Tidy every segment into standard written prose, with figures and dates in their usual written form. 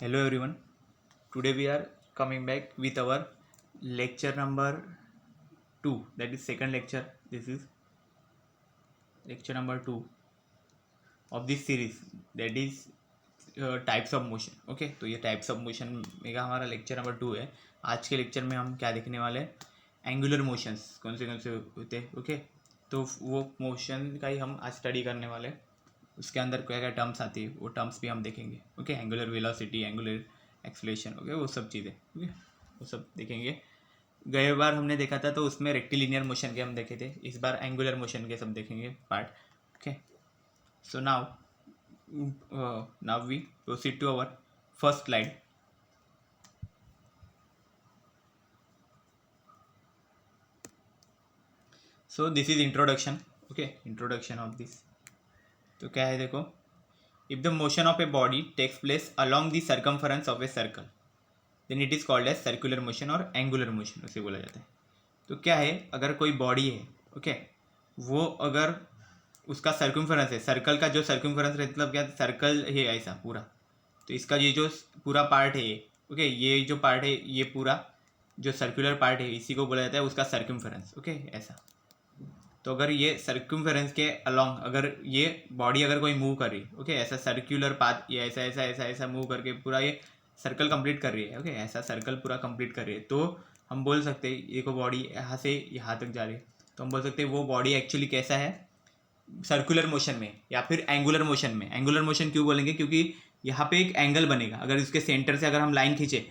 Hello everyone. Today we are coming back with our lecture number 2. That is second lecture. This is lecture number 2 of this series. That is types of motion. Okay, तो ये types of motion में का हमारा lecture number 2 है. आज के lecture में हम क्या देखने वाले हैं? एंगुलर मोशंस कौन से होते हैं. ओके, तो वो मोशन का ही हम आज स्टडी करने वाले हैं. उसके अंदर क्या क्या टर्म्स आती है वो टर्म्स भी हम देखेंगे. Okay, angular velocity, angular acceleration, okay, वो सब चीज़ें. ओके, वो सब देखेंगे. गए बार हमने देखा था तो उसमें रेक्टिलिनियर मोशन के हम देखे थे. इस बार एंगुलर मोशन के सब देखेंगे part. Okay, so now we proceed to our first slide. So this is introduction. Okay, introduction of this. तो क्या है देखो, if the motion of a body takes place along the circumference of a circle then it is called as circular motion और angular motion उसे बोला जाता है. तो क्या है, अगर कोई बॉडी है, ओके, वो अगर उसका सर्कमफरेंस है, सर्कल का जो सर्कमफरेंस है, मतलब क्या, सर्कल है ऐसा पूरा, तो इसका ये जो पूरा पार्ट है, ओके, ये जो पार्ट है, ये पूरा जो सर्कुलर पार्ट है, इसी को बोला जाता है उसका सर्कमफरेंस. ओके, ऐसा. तो अगर ये सर्कमफरेंस के अलोंग अगर ये बॉडी अगर कोई मूव कर रही है, ओके, ऐसा सर्कुलर पाथ, ये ऐसा ऐसा ऐसा ऐसा मूव करके पूरा ये सर्कल कंप्लीट कर रही है. ओके, ऐसा सर्कल पूरा कंप्लीट कर रही है, तो हम बोल सकते हैं ये को बॉडी यहाँ से यहाँ तक जा रही है, तो हम बोल सकते हैं वो बॉडी एक्चुअली कैसा है, सर्कुलर मोशन में या फिर एंगुलर मोशन में. एंगुलर मोशन क्यों बोलेंगे, क्योंकि यहाँ पे एक एंगल बनेगा. अगर इसके सेंटर से अगर हम लाइन खींचे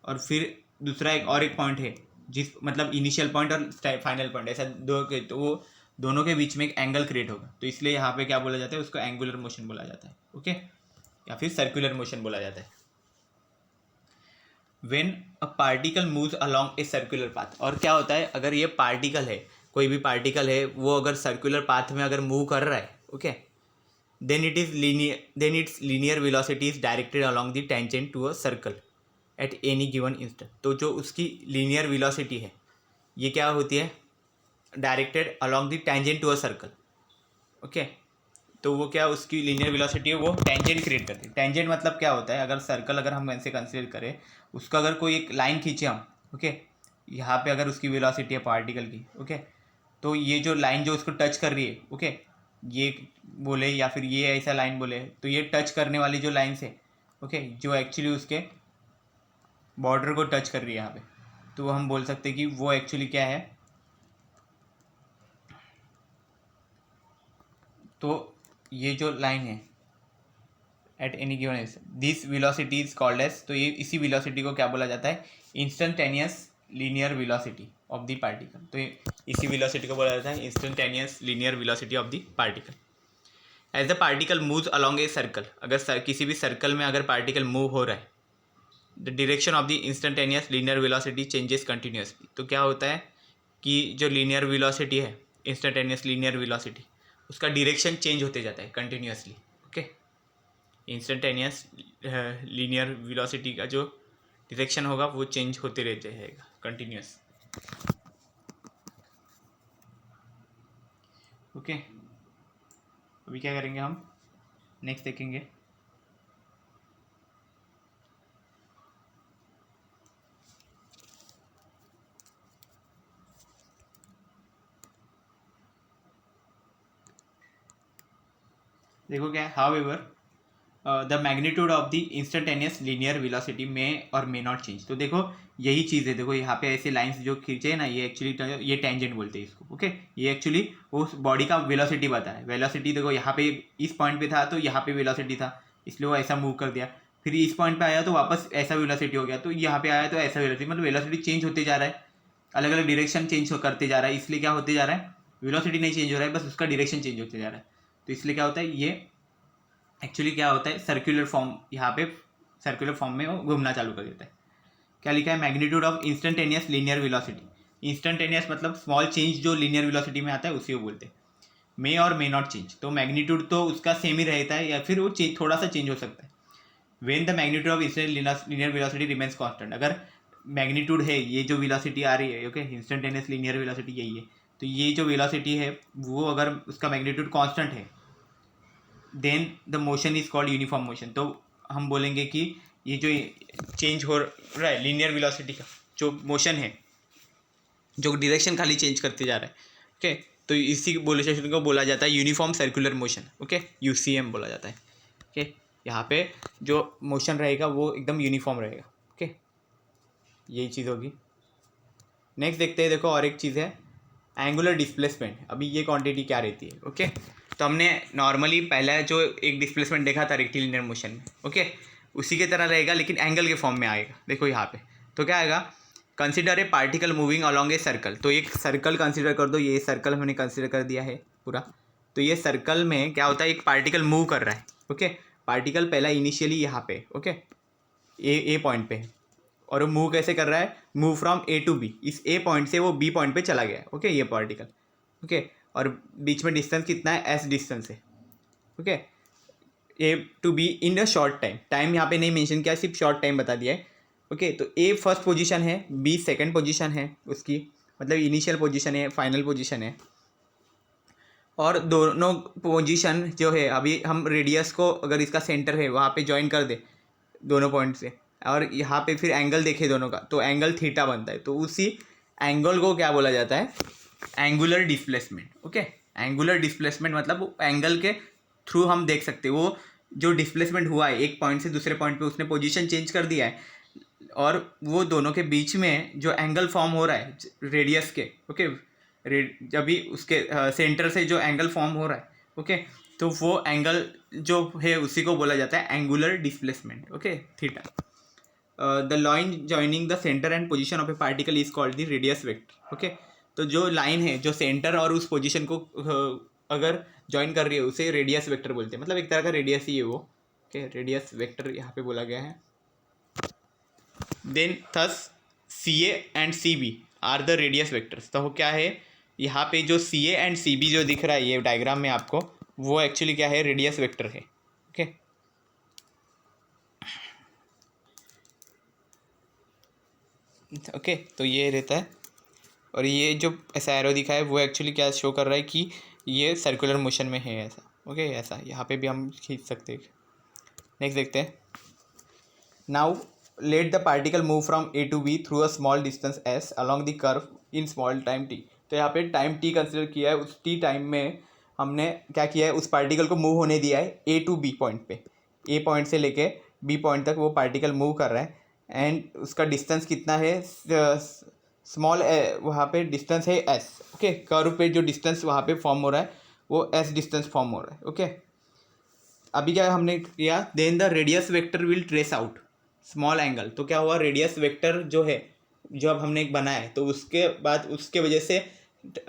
और फिर दूसरा एक पॉइंट है, जिस मतलब इनिशियल पॉइंट और फाइनल पॉइंट, ऐसा दो के, तो वो दोनों के बीच में एक एंगल क्रिएट होगा. तो इसलिए यहाँ पे क्या बोला जाता है, उसको एंगुलर मोशन बोला जाता है. ओके, या फिर सर्कुलर मोशन बोला जाता है. When a particle moves along a circular path. और क्या होता है, अगर ये पार्टिकल है, कोई भी पार्टिकल है, वो अगर सर्कुलर पाथ में अगर मूव कर रहा है, okay, then its linear velocity is directed along the tangent to a circle at any given instant. तो जो उसकी लीनियर वेलोसिटी है, ये क्या होती है, directed along the tangent to a circle. Okay, तो वो क्या उसकी लीनियर वेलोसिटी है, वो टेंजेंट क्रिएट करती है. टेंजेंट मतलब क्या होता है, अगर सर्कल अगर हम ऐसे कंसिडर करें, उसका अगर कोई एक लाइन खींचे हम, ओके, यहाँ पे अगर उसकी वेलोसिटी है पार्टिकल की, ओके, तो ये जो लाइन जो उसको टच कर रही है, ओके, ये बोले या फिर ये ऐसा लाइन बोले, तो ये टच करने वाली जो लाइन है, ओके, जो एक्चुअली उसके बॉर्डर को टच कर रही है यहाँ पे, तो हम बोल सकते हैं कि वो एक्चुअली क्या है, तो ये जो लाइन है at any given this velocity is called as, तो ये इसी वेलोसिटी को क्या बोला जाता है, instantaneous linear velocity of the particle. तो इसी वेलोसिटी को बोला जाता है instantaneous linear velocity of the particle. As the particle moves along a circle. अगर किसी भी सर्कल में अगर पार्टिकल मूव हो रहा है, the direction of the instantaneous linear velocity changes continuously. तो क्या होता है कि जो लीनियर वेलोसिटी है, इंस्टेंटेनियस लीनियर वेलोसिटी, उसका डायरेक्शन चेंज होते जाता है continuously. Okay, instantaneous linear velocity का जो डायरेक्शन होगा वो चेंज होते रहते रहेगा कंटिन्यूस. ओके, अभी क्या करेंगे हम, नेक्स्ट देखेंगे. देखो क्या है, however the magnitude of the instantaneous linear velocity में और मे नॉट चेंज. तो देखो यही चीज़ है, देखो यहाँ पे ऐसे लाइंस जो खींचे ना, ये एक्चुअली ये टेंजेंट बोलते हैं इसको. ओके, ये एक्चुअली उस बॉडी का वेलोसिटी बताया. वेलोसिटी देखो यहाँ पे इस पॉइंट पे था तो यहाँ पे वेलोसिटी था, इसलिए वो ऐसा मूव कर दिया. फिर इस पॉइंट पे आया तो वापस ऐसा वेलोसिटी हो गया, तो यहाँ पे आया तो ऐसा वेलोसिटी, मतलब वेलोसिटी चेंज होते जा रहा है, अलग अलग डायरेक्शन चेंज करते जा रहा है. इसलिए क्या होते जा रहा है, वेलोसिटी नहीं चेंज हो रहा है, बस उसका डायरेक्शन चेंज होते जा रहा है. तो इसलिए क्या होता है, ये एक्चुअली क्या होता है, सर्कुलर फॉर्म, यहाँ पे सर्कुलर फॉर्म में वो घूमना चालू कर देता है. क्या लिखा है, magnitude of instantaneous linear velocity. Instantaneous मतलब स्मॉल चेंज जो लीनियर वेलोसिटी में आता है उसी को बोलते हैं. मे और मे नॉट चेंज, तो मैग्नीट्यूड तो उसका सेम ही रहता है या फिर वो थोड़ा सा चेंज हो सकता है. When the magnitude of instant linear velocity remains constant. अगर मैग्नीट्यूड है, ये जो वेलोसिटी आ रही है, ओके, इंस्टेंटेनियस लीनियर वेलोसिटी यही है, तो ये जो वेलोसिटी है वो अगर उसका मैग्नीट्यूड कांस्टेंट है, then the motion is called uniform motion. तो हम बोलेंगे कि ये जो चेंज हो रहा है लीनियर वेलोसिटी का जो मोशन है, जो डायरेक्शन खाली चेंज करते जा रहा है, ओके, तो इसी मोशन को बोला जाता है uniform circular motion, okay, UCM बोला जाता है, ओके। यहाँ पे जो मोशन रहेगा वो एकदम यूनिफॉर्म रहेगा, ओके, यही चीज़ होगी। नेक्स्ट देखते हैं, देखो और एक चीज़ है एंगुलर डिस्प्लेसमेंट। अभी ये क्वांटिटी क्या रहती है, ओके, तो हमने नॉर्मली पहला जो एक डिस्प्लेसमेंट देखा था रेक्टिलिनियर मोशन में, ओके, उसी की तरह रहेगा लेकिन एंगल के फॉर्म में आएगा। देखो यहाँ पे तो क्या आएगा, consider a particle moving along a circle. तो एक सर्कल कंसिडर कर दो, ये सर्कल हमने कंसिडर कर दिया है पूरा। तो ये सर्कल में क्या होता है, एक पार्टिकल मूव कर रहा है, ओके, पार्टिकल पहला इनिशियली यहाँ पे, ओके, ए पॉइंट पे, और वो मूव कैसे कर रहा है, move from A to B, इस ए पॉइंट से वो बी पॉइंट पे चला गया है, ओके, ये पार्टिकल, ओके, और बीच में डिस्टेंस कितना है, एस डिस्टेंस है, okay, A to B in a short time. Time यहाँ पे नहीं मेंशन किया, सिर्फ शॉर्ट टाइम बता दिया है, ओके। तो ए फर्स्ट पोजीशन है, बी सेकंड पोजीशन है उसकी, मतलब इनिशियल पोजीशन है, फाइनल पोजीशन है, और दोनों पोजीशन जो है, अभी हम रेडियस को अगर इसका सेंटर है वहाँ पे ज्वाइन कर दे दोनों पॉइंट से, और यहाँ पे फिर एंगल देखे दोनों का, तो एंगल थीटा बनता है। तो उसी एंगल को क्या बोला जाता है, angular displacement, okay. Angular displacement मतलब वो एंगल के थ्रू हम देख सकते हैं वो जो डिस्प्लेसमेंट हुआ है एक पॉइंट से दूसरे पॉइंट पे, उसने पोजीशन चेंज कर दिया है, और वो दोनों के बीच में जो एंगल फॉर्म हो रहा है रेडियस के, ओके, जब भी उसके सेंटर से जो एंगल फॉर्म हो रहा है, ओके, तो वो एंगल जो है उसी को बोला जाता है angular displacement, okay, theta. The line joining the centre and position of A particle is called the radius vector, okay. तो जो लाइन है जो सेंटर और उस पोजीशन को अगर ज्वाइन कर रही है उसे रेडियस वेक्टर बोलते हैं, मतलब एक तरह का रेडियस ही है वो, ओके, रेडियस वेक्टर यहाँ पे बोला गया है। Then thus C A and C B are the radius vectors. तो वो क्या है, यहाँ पे जो सी ए एंड सी बी जो दिख रहा है ये डायग्राम में आपको, वो एक्चुअली क्या है, रेडियस वेक्टर है, ओके। ओके, तो ये रहता है, और ये जो ऐसा एरो दिखा है वो एक्चुअली क्या शो कर रहा है कि ये सर्कुलर मोशन में है ऐसा, ओके, ऐसा यहाँ पे भी हम खींच सकते हैं। नेक्स्ट देखते हैं, now let the particle move from A to B through a small distance S along the curve in small time T. तो यहाँ पे टाइम टी कंसिडर किया है, उस टी टाइम में हमने क्या किया है, उस पार्टिकल को मूव होने दिया है ए टू बी पॉइंट पे, ए पॉइंट से लेके बी पॉइंट तक वो पार्टिकल मूव कर रहा है, एंड उसका डिस्टेंस कितना है, स्मॉल वहाँ पे डिस्टेंस है एस, ओके, कर्व पे जो डिस्टेंस वहाँ पे फॉर्म हो रहा है वो एस डिस्टेंस फॉर्म हो रहा है, ओके। अभी क्या हमने किया, then the radius vector will trace out small angle. तो क्या हुआ, रेडियस वेक्टर जो है जो अब हमने एक बनाया है, तो उसके बाद उसके वजह से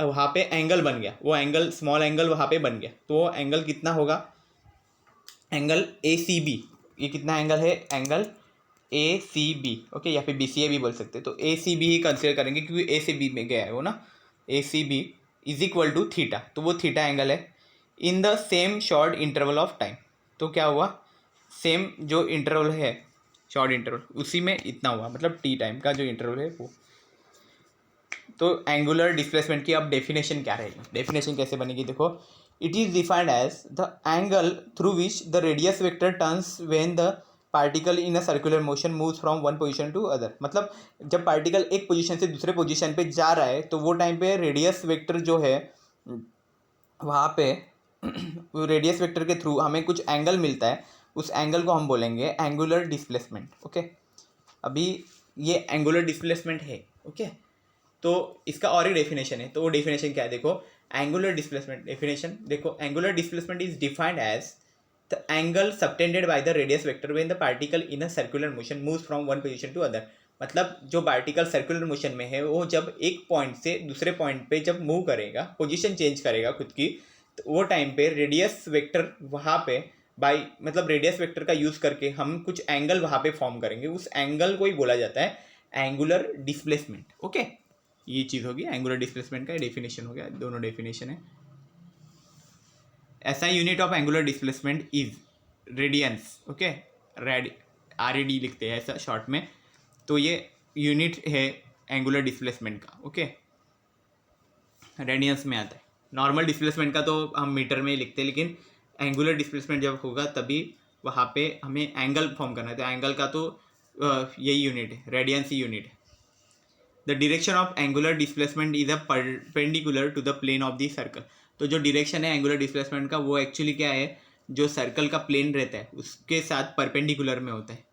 वहाँ पे एंगल बन गया, वो एंगल स्मॉल एंगल वहाँ पे बन गया, तो वो एंगल कितना होगा, एंगल ए सी बी। ये कितना एंगल है, angle A C B, okay, या फिर बी सी ए भी बोल सकते हैं। तो ए सी बी ही कंसिडर करेंगे क्योंकि ए से बी में गया है वो ना, A C B is equal to theta, तो वो थीटा एंगल है in the same short interval of time. तो क्या हुआ, सेम जो इंटरवल है शॉर्ट इंटरवल उसी में इतना हुआ, मतलब टी टाइम का जो इंटरवल है वो। तो एंगुलर डिस्प्लेसमेंट की अब डेफिनेशन क्या रहेगी, डेफिनेशन कैसे बनेगी, देखो, it is defined as the angle through which the radius vector turns when the particle in a circular motion moves from one position to other. मतलब जब पार्टिकल एक पोजीशन से दूसरे पोजीशन पे जा रहा है तो वो टाइम पे रेडियस वेक्टर जो है वहाँ पे रेडियस वेक्टर के थ्रू हमें कुछ एंगल मिलता है, उस एंगल को हम बोलेंगे एंगुलर डिस्प्लेसमेंट, ओके। अभी ये एंगुलर डिस्प्लेसमेंट है, ओके, तो इसका और ही डेफिनेशन है, तो वो डेफिनेशन क्या है, देखो, एंगुलर डिस्प्लेसमेंट डेफिनेशन देखो, angular displacement is defined as the angle subtended by the radius vector when the particle in a circular motion moves from one position to other. मतलब जो पार्टिकल सर्कुलर मोशन में है वो जब एक point से दूसरे पॉइंट पे जब मूव करेगा, पोजीशन चेंज करेगा खुद की, तो वो टाइम पे रेडियस वेक्टर वहाँ पे बाई, मतलब रेडियस वेक्टर का यूज़ करके हम कुछ एंगल वहाँ पे फॉर्म करेंगे, उस एंगल को ही बोला जाता है एंगुलर डिस्प्लेसमेंट, ओके। ये चीज़ होगी एंगुलर डिस्प्लेसमेंट का डेफिनेशन हो गया, दोनों डेफिनेशन है। ऐसा unit of angular displacement is radians, okay, RAD लिखते हैं ऐसा शॉर्ट में। तो ये यूनिट है एंगुलर डिस्प्लेसमेंट का, ओके, रेडियंस में आता है। नॉर्मल डिस्प्लेसमेंट का तो हम मीटर में ही लिखते हैं, लेकिन एंगुलर डिस्प्लेसमेंट जब होगा तभी वहाँ पे हमें एंगल फॉर्म करना है, तो एंगल का तो यही यूनिट है, रेडियंस ही यूनिट है। The direction of angular displacement is a perpendicular to the plane of the circle. तो जो डायरेक्शन है एंगुलर डिस्प्लेसमेंट का वो एक्चुअली क्या है, जो सर्कल का प्लेन रहता है उसके साथ परपेंडिकुलर में होता है,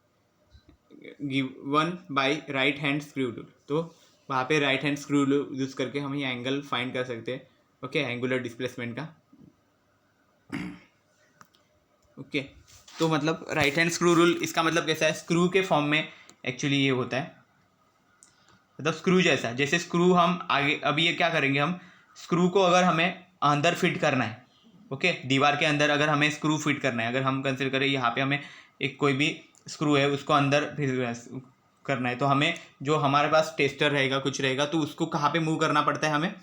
given by right hand screw rule. तो वहाँ पे right hand screw rule use करके हम ये एंगल फाइंड कर सकते हैं, ओके, एंगुलर डिस्प्लेसमेंट का। ओके तो मतलब राइट हैंड स्क्रू रूल, इसका मतलब कैसा है, स्क्रू के फॉर्म में एक्चुअली ये होता है, मतलब स्क्रू जैसा, जैसे स्क्रू हम आगे अभी ये क्या करेंगे, हम स्क्रू को अगर हमें अंदर फिट करना है, ओके, दीवार के अंदर अगर हमें स्क्रू फिट करना है, अगर हम कंसिडर करें यहाँ पे हमें एक कोई भी स्क्रू है उसको अंदर करना है, तो हमें जो हमारे पास टेस्टर रहेगा कुछ रहेगा तो उसको कहाँ पे मूव करना पड़ता है हमें,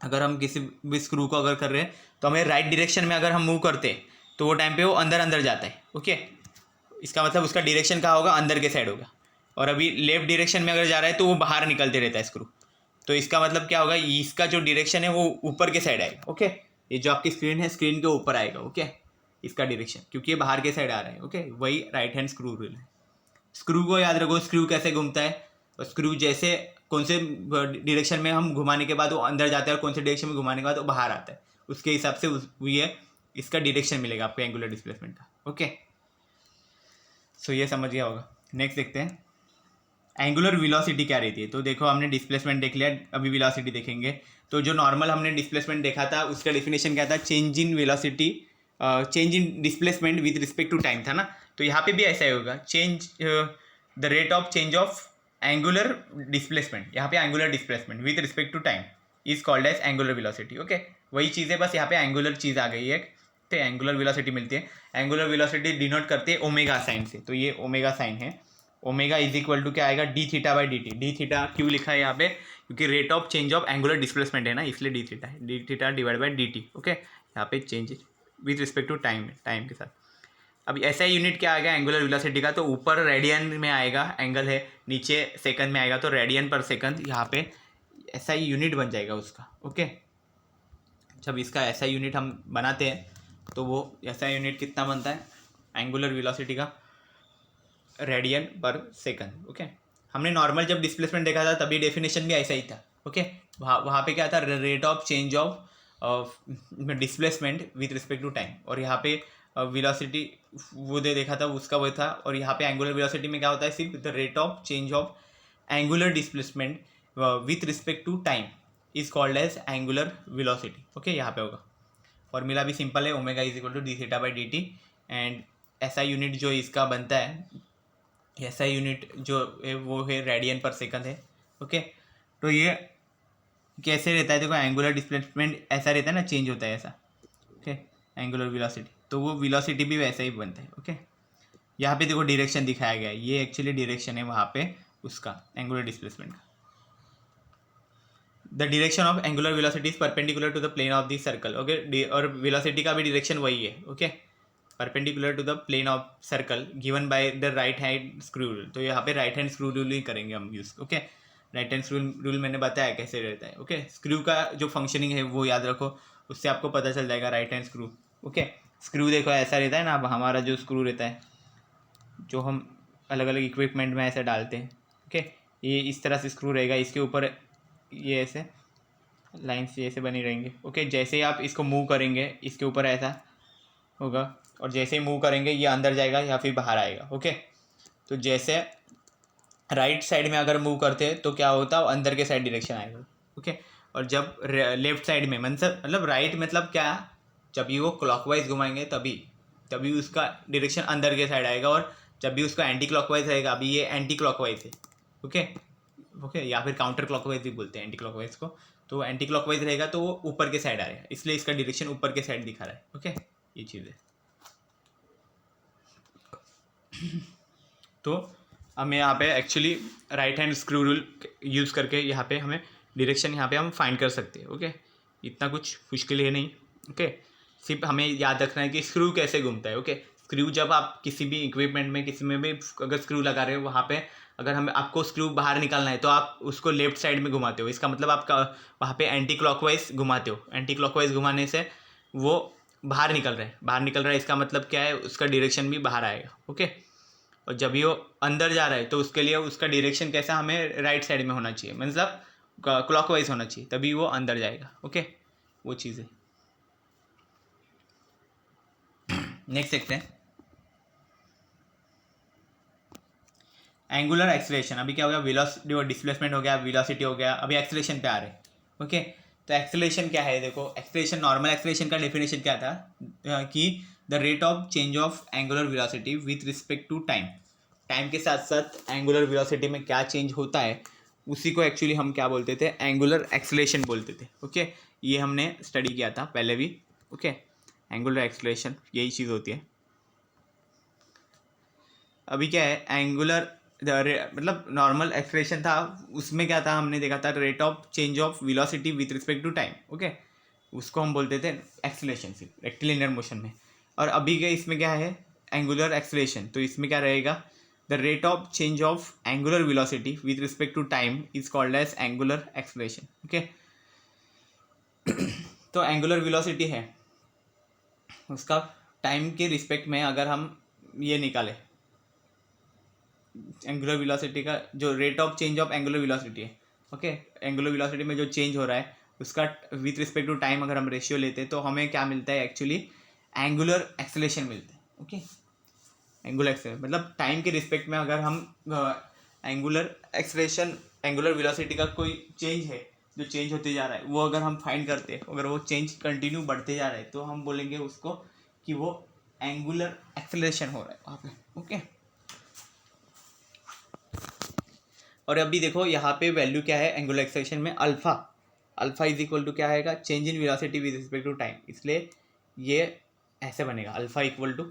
अगर हम किसी भी स्क्रू को अगर कर रहे हैं तो हमें राइट डायरेक्शन में अगर हम मूव करते हैं तो वो टाइम पे वो अंदर अंदर जाता है, ओके, इसका मतलब उसका डायरेक्शन कहाँ होगा, अंदर के साइड होगा। और अभी लेफ्ट डायरेक्शन में अगर जा रहा है तो वो बाहर निकलते रहता है स्क्रू, तो इसका मतलब क्या होगा, इसका जो डायरेक्शन है वो ऊपर के साइड आएगा, ओके, ये जो आपकी स्क्रीन है स्क्रीन के ऊपर आएगा, ओके, इसका डायरेक्शन, क्योंकि ये बाहर के साइड आ रहा है, ओके, वही राइट हैंड स्क्रू रूल है। स्क्रू को याद रखो, स्क्रू कैसे घूमता है, और स्क्रू जैसे कौन से डायरेक्शन में हम घुमाने के बाद वो अंदर जाता है और कौन से डायरेक्शन में घुमाने के बाद वो बाहर आता है, उसके हिसाब से ये इसका डायरेक्शन मिलेगा आपको एंगुलर डिस्प्लेसमेंट का, ओके। सो ये समझ गया होगा। नेक्स्ट देखते हैं एंगुलर वेलोसिटी क्या रहती है। तो देखो हमने डिस्प्लेसमेंट देख लिया, अभी वेलोसिटी देखेंगे। तो जो नॉर्मल हमने डिस्प्लेसमेंट देखा था उसका डेफिनेशन क्या था, change in velocity, change in displacement with respect to time था ना। तो यहाँ पे भी ऐसा ही होगा, change the rate of change of angular displacement, यहाँ पे angular displacement with respect to time is called as angular velocity, okay, वही चीज़ है, बस यहाँ पे एंगुलर चीज़ आ गई है, तो एंगुलर वेलोसिटी मिलती है। एंगुलर वेलोसिटी डिनोट करते हैं ओमेगा साइन से, तो ये ओमेगा साइन है, ओमेगा इज इक्वल टू क्या आएगा, D theta by D T. D theta क्यों लिखा है यहाँ पे, क्योंकि rate of change of angular displacement है ना, इसलिए डी थीटा है, D theta divide by D T, okay, यहाँ पे change with respect to time, time के साथ। अब ऐसा यूनिट क्या आएगा एंगुलर वेलोसिटी का, तो ऊपर रेडियन में आएगा, एंगल है, नीचे सेकंड में आएगा, तो रेडियन पर सेकंड, यहाँ पे ऐसा ही यूनिट बन जाएगा उसका, ओके। जब इसका ऐसा यूनिट हम बनाते हैं तो वो ऐसा यूनिट कितना बनता है एंगुलर वेलोसिटी का, रेडियन पर सेकंड, ओके। हमने नॉर्मल जब डिस्प्लेसमेंट देखा था तभी डेफिनेशन भी ऐसा ही था, ओके। वहाँ पे क्या था, rate of change of displacement with respect to time, और यहाँ पे वेलोसिटी वो देखा था उसका वो था, और यहाँ पे एंगुलर वेलोसिटी में क्या होता है, सिर्फ the rate of change of angular displacement with respect to time is called as angular velocity, okay. यहाँ पे होगा, फॉर्मूला भी सिंपल है, omega is equal to D theta by D T, and ऐसा यूनिट जो इसका बनता है, ऐसा यूनिट जो है वो है रेडियन पर सेकंड है, ओके। तो ये कैसे रहता है, देखो एंगुलर डिस्प्लेसमेंट ऐसा रहता है ना, चेंज होता है ऐसा, ओके, एंगुलर वेलोसिटी, तो वो वेलोसिटी भी वैसा ही बनता है, ओके। यहाँ पे देखो डायरेक्शन दिखाया गया है, ये एक्चुअली डायरेक्शन है वहाँ पे उसका एंगुलर डिस्प्लेसमेंट का। The direction of angular velocity is perpendicular to the plane of the circle, okay, और वेलोसिटी का भी डायरेक्शन वही है, okay, perpendicular to the plane of circle given by the right hand screw rule. तो यहाँ पे right hand screw rule ही करेंगे हम use, okay. Right hand screw rule मैंने बताया कैसे रहता है, ओके। स्क्रू का जो फंक्शनिंग है वो याद रखो, उससे आपको पता चल जाएगा right hand screw, okay. Screw देखो ऐसा रहता है ना, अब हमारा जो स्क्रू रहता है जो हम अलग अलग इक्विपमेंट में ऐसे डालते हैं, ओके, ये इस तरह से स्क्रू रहेगा, इसके ऊपर ये ऐसे लाइन्स ऐसे बनी रहेंगे, ओके। जैसे ही आप इसको मूव करेंगे इसके ऊपर ऐसा होगा, और जैसे ही मूव करेंगे ये अंदर जाएगा या फिर बाहर आएगा, ओके। तो जैसे राइट साइड में अगर मूव करते हैं तो क्या होता है, अंदर के साइड डायरेक्शन आएगा, ओके। और जब लेफ्ट साइड में मतलब राइट मतलब क्या, जब ये वो क्लॉकवाइज घुमाएंगे तभी उसका डायरेक्शन अंदर के साइड आएगा, और जब भी उसका एंटी क्लॉकवाइज रहेगा, अभी ये एंटी क्लॉकवाइज है, ओके, या फिर काउंटर क्लॉकवाइज भी बोलते हैं एंटी क्लॉकवाइज को। तो एंटी क्लॉकवाइज रहेगा तो वो ऊपर के साइड आएगा, इसलिए इसका डायरेक्शन ऊपर के साइड दिखा रहा है, ओके, ये चीज़ है। तो हमें यहाँ पे actually right hand screw rule use करके यहाँ पे हमें डायरेक्शन यहाँ पे हम फाइंड कर सकते हैं, ओके। इतना कुछ मुश्किल है नहीं, ओके। सिर्फ हमें याद रखना है कि स्क्रू कैसे घूमता है, ओके। स्क्रू जब आप किसी भी इक्विपमेंट में किसी में भी अगर स्क्रू लगा रहे हो, वहाँ पे अगर हमें आपको स्क्रू बाहर निकालना है तो आप उसको लेफ्ट साइड में घुमाते हो, इसका मतलब आपका वहाँ पे एंटी क्लॉकवाइज घुमाते हो। एंटी क्लॉकवाइज घुमाने से वो बाहर निकल रहा है इसका मतलब क्या है, उसका डायरेक्शन भी बाहर आएगा। ओके, और जब भी वो अंदर जा रहा है तो उसके लिए उसका डायरेक्शन कैसा, हमें राइट साइड में होना चाहिए, मतलब क्लॉकवाइज होना चाहिए, तभी वो अंदर जाएगा। ओके, वो चीज़ है। नेक्स्ट देखते हैं एंगुलर एक्सेलरेशन। अभी क्या हो गया, वेलोसिटी और डिस्प्लेसमेंट हो गया, वेलोसिटी हो गया, अभी एक्सेलरेशन पे आ रहे हैं। ओके, तो एक्सेलरेशन क्या है, देखो एक्सेलरेशन, नॉर्मल एक्सेलरेशन का डेफिनेशन क्या था कि the rate of change of angular velocity with respect to time. Time के साथ साथ एंगुलर वेलोसिटी में क्या चेंज होता है उसी को एक्चुअली हम क्या बोलते थे, एंगुलर एक्सेलरेशन बोलते थे। ओके, ये हमने स्टडी किया था पहले भी। ओके, एंगुलर एक्सेलरेशन यही चीज़ होती है। अभी क्या है, एंगुलर मतलब नॉर्मल एक्सप्रेशन था, उसमें क्या था, हमने देखा था rate of change of velocity with respect to time. Okay, उसको हम बोलते थे एक्सेलरेशन, सिर्फ रेक्टिलिनियर मोशन में। और अभी के इसमें क्या है, एंगुलर एक्सेलरेशन, तो इसमें क्या रहेगा, the rate of change of angular velocity with respect to time is called as angular acceleration. Okay, तो एंगुलर वेलोसिटी है उसका टाइम के रिस्पेक्ट में, अगर हम ये निकालें एंगुलर वेलोसिटी का जो rate of change of angular velocity है। ओके, एंगुलर वेलोसिटी में जो चेंज हो रहा है उसका विथ रिस्पेक्ट टू टाइम अगर हम रेशियो लेते हैं तो हमें क्या मिलता है, एक्चुअली एंगुलर एक्सेलरेशन मिलता है। ओके, एंगुलर एक्सेलरेशन मतलब टाइम के रिस्पेक्ट में अगर हम एंगुलर एक्सेलरेशन, एंगुलर वेलोसिटी का कोई चेंज है जो चेंज होते जा रहा है, वो अगर हम फाइंड करते हैं, अगर वो चेंज कंटिन्यू बढ़ते जा रहा है तो हम बोलेंगे उसको कि वो एंगुलर एक्सेलरेशन हो रहा है वहाँ पे। ओके, और अभी देखो यहाँ पे वैल्यू क्या है एंगुलर एक्सेलरेशन में, alpha. Alpha is equal to क्या आएगा, change in velocity with respect to time, इसलिए ये ऐसे बनेगा, alpha equal to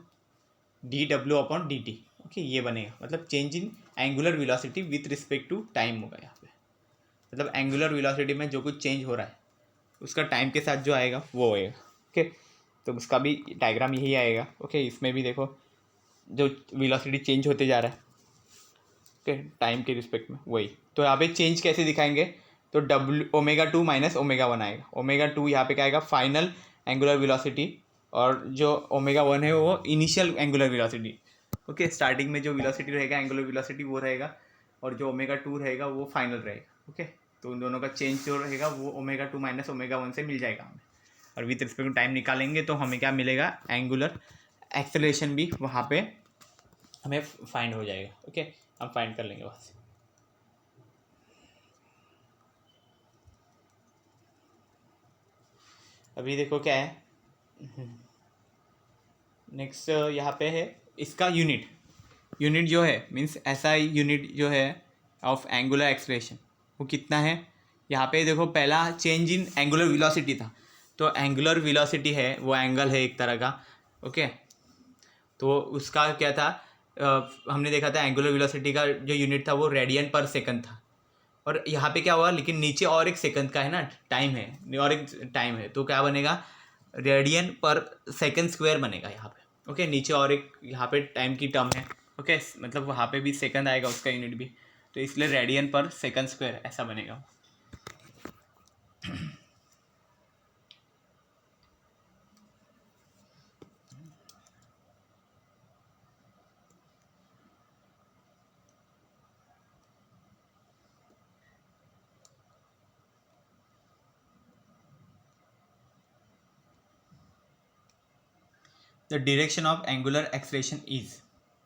D W upon D T. Okay, ये बनेगा, मतलब change in angular velocity with respect to time होगा यहाँ पे, मतलब एंगुलर वेलोसिटी में जो कुछ चेंज हो रहा है उसका टाइम के साथ जो आएगा वो होएगा। ओके, तो उसका भी डायग्राम यही आएगा। ओके, इसमें भी देखो जो वेलोसिटी चेंज होते जा रहा है ओके टाइम के रिस्पेक्ट में, वही। तो यहाँ पे चेंज कैसे दिखाएंगे, तो डब्ल्यू ओमेगा 2 माइनस ओमेगा 1 आएगा। ओमेगा 2 यहाँ पे क्या आएगा, फाइनल एंगुलर वेलोसिटी, और जो ओमेगा 1 है वो initial angular velocity. Okay, starting में जो वेलोसिटी रहेगा एंगुलर वेलोसिटी वो रहेगा, और जो ओमेगा 2 रहेगा वो फाइनल रहेगा। ओके, तो उन दोनों का चेंज जो रहेगा वो ओमेगा 2 माइनस ओमेगा 1 से मिल जाएगा हमें, और विथ रिस्पेक्ट टू टाइम निकालेंगे तो हमें क्या मिलेगा, एंगुलर एक्सेलरेशन भी वहाँ पे हमें फाइंड हो जाएगा। ओके, हम फाइंड कर लेंगे वहाँ से। अभी देखो क्या है, नेक्स्ट यहाँ पे है इसका यूनिट जो है, मीन्स ऐसा यूनिट जो है ऑफ एंगुलर एक्सेलरेशन वो कितना है। यहाँ पे देखो पहला चेंज इन एंगुलर वेलोसिटी था, तो एंगुलर वेलोसिटी है वो एंगल है एक तरह का। ओके, तो उसका क्या था, हमने देखा था एंगुलर वेलोसिटी का जो यूनिट था वो रेडियन पर सेकंड था, और यहाँ पे क्या हुआ, लेकिन नीचे और एक सेकंड का है ना, टाइम है और एक टाइम है, तो क्या बनेगा, रेडियन पर सेकंड स्क्वायर बनेगा यहाँ पे। ओके, नीचे और एक यहाँ पे टाइम की टर्म है। ओके, मतलब वहाँ पे भी सेकंड आएगा उसका यूनिट भी, तो इसलिए रेडियन पर सेकंड स्क्वायर ऐसा बनेगा। The direction of angular acceleration is,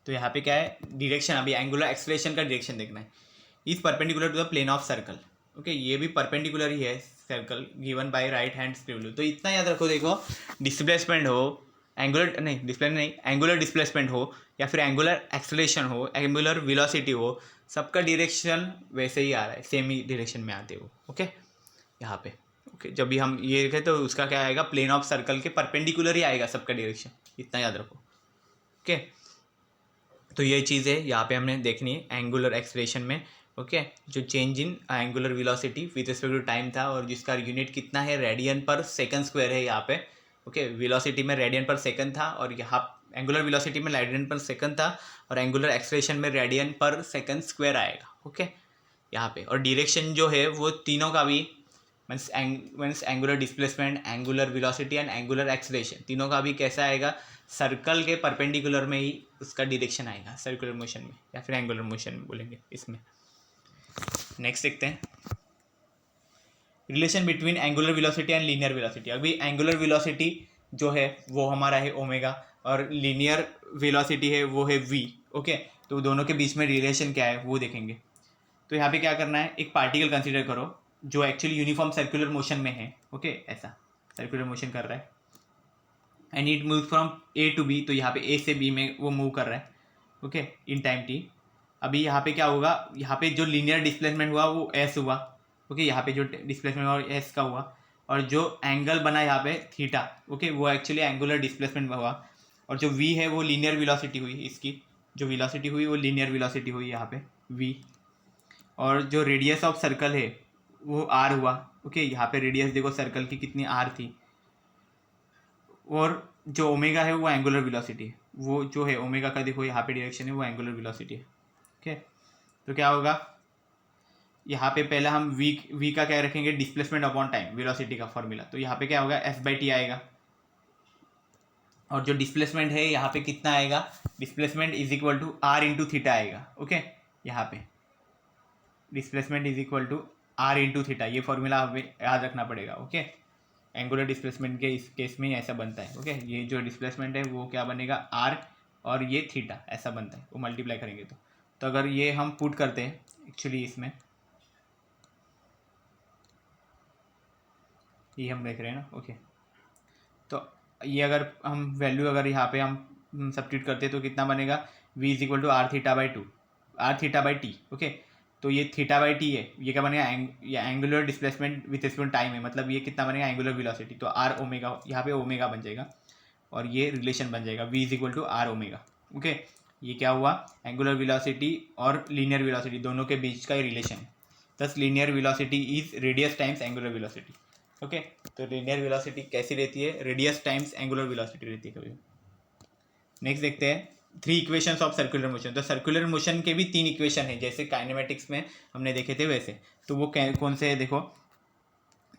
तो यहाँ पे क्या है डायरेक्शन, अभी एंगुलर एक्सेलरेशन का डायरेक्शन देखना है, is perpendicular to the plane of circle. Okay, ये भी परपेंडिकुलर ही है circle given by right hand screw. तो इतना याद रखो, देखो डिस्प्लेसमेंट हो, एंगुलर नहीं डिस्प्लेसमेंट नहीं एंगुलर डिस्प्लेसमेंट हो, या फिर एंगुलर एक्सेलरेशन हो, एंगुलर वेलोसिटी हो, सबका डायरेक्शन वैसे ही आ रहा है, सेम ही डायरेक्शन में आते हो। ओके, यहाँ पे ओके जब भी हम ये देखें तो उसका क्या आएगा, प्लेन ऑफ सर्कल के परपेंडिकुलर ही आएगा सबका डायरेक्शन, इतना याद रखो। ओके, तो ये चीज़ है यहाँ पे हमने देखनी है एंगुलर एक्सेलरेशन में। ओके, जो change in angular velocity with respect to time था, और जिसका यूनिट कितना है, रेडियन पर सेकंड स्क्वायर है यहाँ पे। ओके, वेलोसिटी में रेडियन पर सेकंड था, और यहाँ एंगुलर वेलोसिटी में रेडियन पर सेकंड था, और एंगुलर एक्सेलरेशन में रेडियन पर सेकंड स्क्वायर आएगा। ओके, यहाँ पे, और डायरेक्शन जो है वो तीनों का भी means angular displacement, angular velocity and angular acceleration, तीनों का भी कैसा आएगा, सर्कल के परपेंडिकुलर में ही उसका डायरेक्शन आएगा, सर्कुलर मोशन में या फिर एंगुलर मोशन में बोलेंगे इसमें। नेक्स्ट देखते हैं relation between angular velocity and linear velocity. अभी एंगुलर वेलोसिटी जो है वो हमारा है ओमेगा और लीनियर वेलोसिटी है वो है वी। ओके, तो दोनों के बीच में रिलेशन क्या है वो देखेंगे। तो यहाँ पे क्या करना है, एक पार्टिकल कंसीडर करो जो एक्चुअली यूनिफॉर्म सर्कुलर मोशन में है। ओके, ऐसा सर्कुलर मोशन कर रहा है and it move from A to B, तो यहाँ पे ए से बी में वो मूव कर रहा है। Okay, in time T. अभी यहाँ पे क्या होगा, यहाँ पे जो लीनियर डिस्प्लेसमेंट हुआ वो एस हुआ। ओके, यहाँ पे जो डिस्प्लेसमेंट हुआ एस का हुआ और जो एंगल बना यहाँ पे थीटा, ओके, वो एक्चुअली एंगुलर डिस्प्लेसमेंट हुआ। और जो वी है वो लीनियर वेलोसिटी हुई, इसकी जो वेलोसिटी हुई वो लीनियर वेलोसिटी हुई यहाँ पे वी। और जो रेडियस ऑफ सर्कल है वो आर हुआ। ओके, यहाँ पे रेडियस देखो सर्कल की कितनी आर थी। और जो ओमेगा है वो एंगुलर वेलोसिटी है, वो जो है ओमेगा का देखो यहाँ पे डायरेक्शन है वो एंगुलर वेलोसिटी है। ओके, तो क्या होगा यहाँ पे पहले हम वी का क्या रखेंगे, डिस्प्लेसमेंट अपॉन टाइम वेलोसिटी का फॉर्मूला। तो यहाँ पे क्या होगा एफ बाई टी आएगा और जो डिस्प्लेसमेंट है यहाँ पे कितना आएगा, displacement is equal to R into theta आएगा। ओके, यहाँ पे displacement is equal to R into theta, ये फॉर्मूला हमें याद रखना पड़ेगा। ओके, एंगुलर डिस्प्लेसमेंट के इस केस में ऐसा बनता है। ओके, ये जो डिस्प्लेसमेंट है वो क्या बनेगा आर और ये थीटा ऐसा बनता है, वो मल्टीप्लाई करेंगे तो अगर ये हम पुट करते हैं एक्चुअली इसमें ये हम देख रहे हैं ना। ओके, तो ये अगर हम वैल्यू अगर यहाँ पे हम सब्स्टिट्यूट करते हैं तो कितना बनेगा, v is equal to R theta by two, R theta by T. Okay, तो ये थीटा बाई टी है, ये क्या बनेगा ये angular displacement with respect time है, मतलब ये कितना बनेगा एंगुलर वेलोसिटी। तो आर ओमेगा यहाँ पे ओमेगा बन जाएगा और ये रिलेशन बन जाएगा v is equal to R omega. Okay, ये क्या हुआ, एंगुलर वेलोसिटी और लीनियर वेलोसिटी दोनों के बीच का ही रिलेशन है। Thus linear velocity is radius times angular velocity. Okay, तो लीनियर वेलोसिटी कैसी रहती है, रेडियस टाइम्स एंगुलर वेलोसिटी रहती है कभी। नेक्स्ट देखते हैं three equations of circular motion. तो सर्कुलर मोशन के भी तीन इक्वेशन है, जैसे काइनेमेटिक्स में हमने देखे थे वैसे। तो वो कौन से है देखो,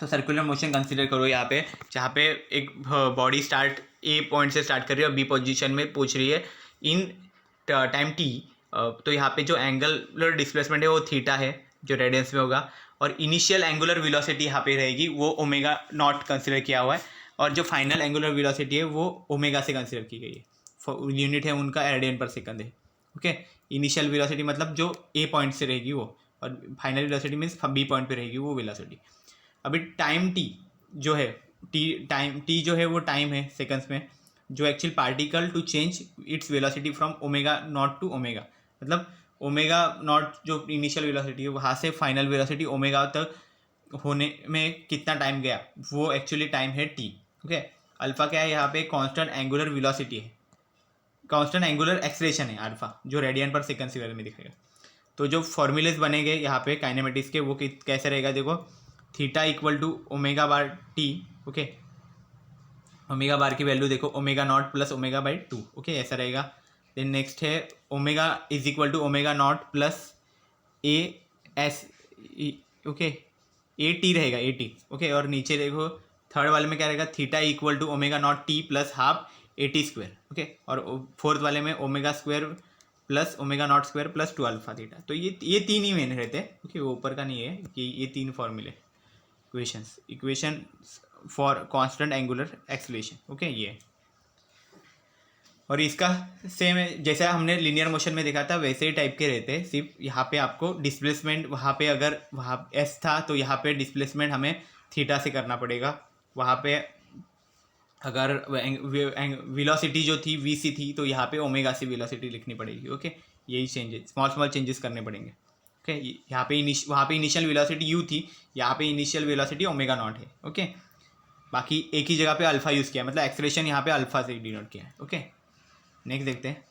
तो सर्कुलर मोशन कंसीडर करो यहाँ पे, जहाँ पे एक बॉडी स्टार्ट ए पॉइंट से स्टार्ट कर रही है और बी पोजीशन में पहुँच रही है इन टाइम टी। तो यहाँ पे जो एंगुलर डिस्प्लेसमेंट है वो थीटा है जो रेडियंस में होगा और इनिशियल एंगुलर वेलोसिटी यहाँ पे रहेगी वो ओमेगा नॉट कंसीडर किया हुआ है और जो फाइनल एंगुलर वेलोसिटी है वो ओमेगा से कंसीडर की गई है। यूनिट है उनका रेडियन पर सेकंड है। ओके, इनिशियल वेलोसिटी मतलब जो ए पॉइंट से रहेगी वो और final velocity means B point पे रहेगी वो वेलोसिटी। अभी टाइम टी जो है टी जो है वो टाइम है सेकंड्स में, जो actual particle to change its velocity from omega not to omega, मतलब ओमेगा नॉट जो इनिशियल वेलोसिटी है वहाँ से फाइनल वेलोसिटी ओमेगा तक होने में कितना टाइम गया, वो एक्चुअली टाइम है टी। ओके, अल्फा क्या है यहाँ पे, कांस्टेंट एंगुलर वेलोसिटी है, कांस्टेंट एंगुलर एक्सेलरेशन है अल्फा, जो रेडियन पर सेकंड से में दिखेगा। तो जो फॉर्मूलेज बनेंगे यहाँ पे काइनेमेटिक्स के वो कैसे रहेगा देखो, theta equal to omega bar T. Okay, omega bar की वैल्यू देखो omega not plus omega by two. Okay, ऐसा रहेगा। देन नेक्स्ट है omega is equal to omega not plus A S. Okay, A T रहेगा A T. Okay, और नीचे देखो third वाले में क्या रहेगा, theta equal to omega not T plus half A T square. Okay, और फोर्थ वाले में omega square plus omega not square plus two alpha theta. तो ये तीन ही मेन रहते हैं। ओके, वो ऊपर का नहीं है, ये तीन फॉर्मूले equation for constant angular acceleration. Okay, ये और इसका सेम है जैसे हमने लीनियर मोशन में देखा था वैसे ही टाइप के रहते हैं, सिर्फ यहाँ पे आपको डिस्प्लेसमेंट वहाँ पे अगर वहाँ एस था तो यहाँ पे डिस्प्लेसमेंट हमें थीटा से करना पड़ेगा, वहाँ पे अगर वेलोसिटी जो थी वी सी थी तो यहाँ पे ओमेगा से वेलोसिटी लिखनी पड़ेगी। ओके, यही चेंजेस स्मॉल चेंजेस करने पड़ेंगे। ओके, यहाँ पे वहाँ पे इनिशियल वेलोसिटी यू थी, यहाँ पे इनिशियल वेलोसिटी ओमेगा नॉट है। ओके, बाकी एक ही जगह पे अल्फा यूज़ किया, मतलब एक्सेलरेशन यहाँ पे अल्फा से डिनोट किया है। ओके, नेक्स्ट देखते हैं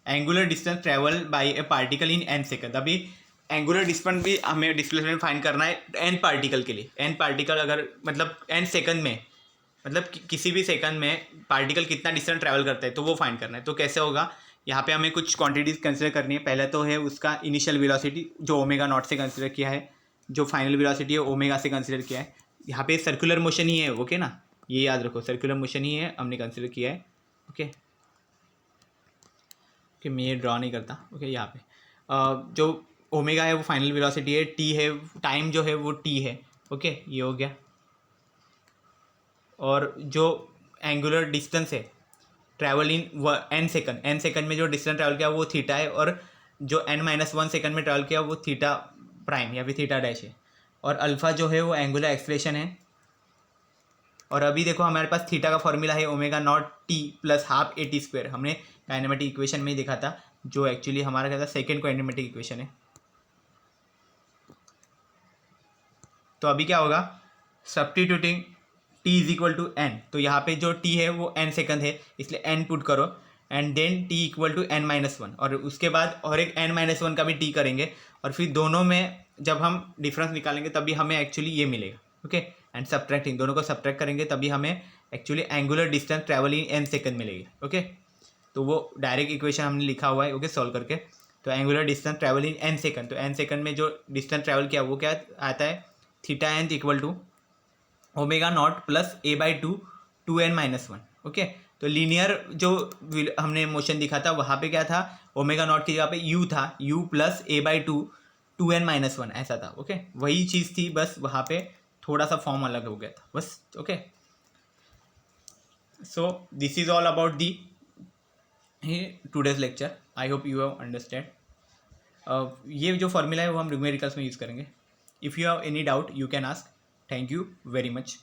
angular distance travel by A particle in an second. अभी एंगुलर डिस्टेंस भी हमें डिस्प्लेसमेंट फाइंड करना है एन पार्टिकल के लिए। एन पार्टिकल अगर मतलब एन सेकंड में, मतलब किसी भी सेकंड में पार्टिकल कितना डिस्टेंस ट्रैवल करता है तो वो फाइंड करना है। तो कैसे होगा, यहाँ पे हमें कुछ क्वांटिटीज कंसिडर करनी है। पहले तो है उसका इनिशियल वेलोसिटी जो ओमेगा नॉट से कंसिडर किया है, जो फाइनल वेलोसिटी है ओमेगा से कंसिडर किया है। यहाँ पे सर्कुलर मोशन ही है, ओके ना, ये याद रखो, सर्कुलर मोशन ही है हमने कंसिडर किया है। ओके ओके, मैं ये ड्रॉ नहीं करता। ओके यहाँ पे जो ओमेगा है वो फाइनल वेलोसिटी है, टी है टाइम जो है वो टी है। ओके ये हो गया। और जो एंगुलर डिस्टेंस है ट्रैवल इन एन सेकंड में जो डिस्टेंस ट्रैवल किया वो थीटा है, और जो n-1 सेकंड में ट्रैवल किया वो थीटा प्राइम या फिर थीटा डैश है। और अल्फ़ा जो है वो एंगुलर एक्सप्रेशन है। और अभी देखो हमारे पास थीटा का फॉर्मूला है omega not T plus half A T square, हमने काइनेमेटिक इक्वेशन में ही देखा था, जो एक्चुअली हमारा क्या था, सेकेंड काइनेमेटिक इक्वेशन है। तो अभी क्या होगा, substituting t is equal to N, तो यहाँ पे जो t है वो n सेकंड है, इसलिए n पुट करो, and then t equal to n-1, और उसके बाद और एक n-1 का भी t करेंगे, और फिर दोनों में जब हम डिफरेंस निकालेंगे तभी हमें एक्चुअली ये मिलेगा। ओके एंड सब्ट्रैक्टिंग, दोनों को सब्ट्रैक्ट करेंगे तभी हमें actually angular distance travel in n second मिलेगी। ओके तो वो डायरेक्ट इक्वेशन हमने लिखा हुआ है, ओके सॉल्व करके। तो angular distance travel in n second, तो n सेकंड में जो डिस्टेंस ट्रैवल किया वो क्या आता है, theta n equal to omega not plus a by two 2n-1। Okay तो लीनियर जो हमने मोशन दिखा था वहाँ पे क्या था, ओमेगा नॉट की जगह पे u था, u plus a by two 2n-1 ऐसा था। ओके वही चीज़ थी, बस वहाँ पे थोड़ा सा फॉर्म अलग हो गया था बस। Okay so this is all about the today's lecture, I hope you have understand. ये जो फॉर्मूला है वो हम न्यूमेरिकल्स में यूज़ करेंगे। If you have any doubt you can ask. Thank you very much.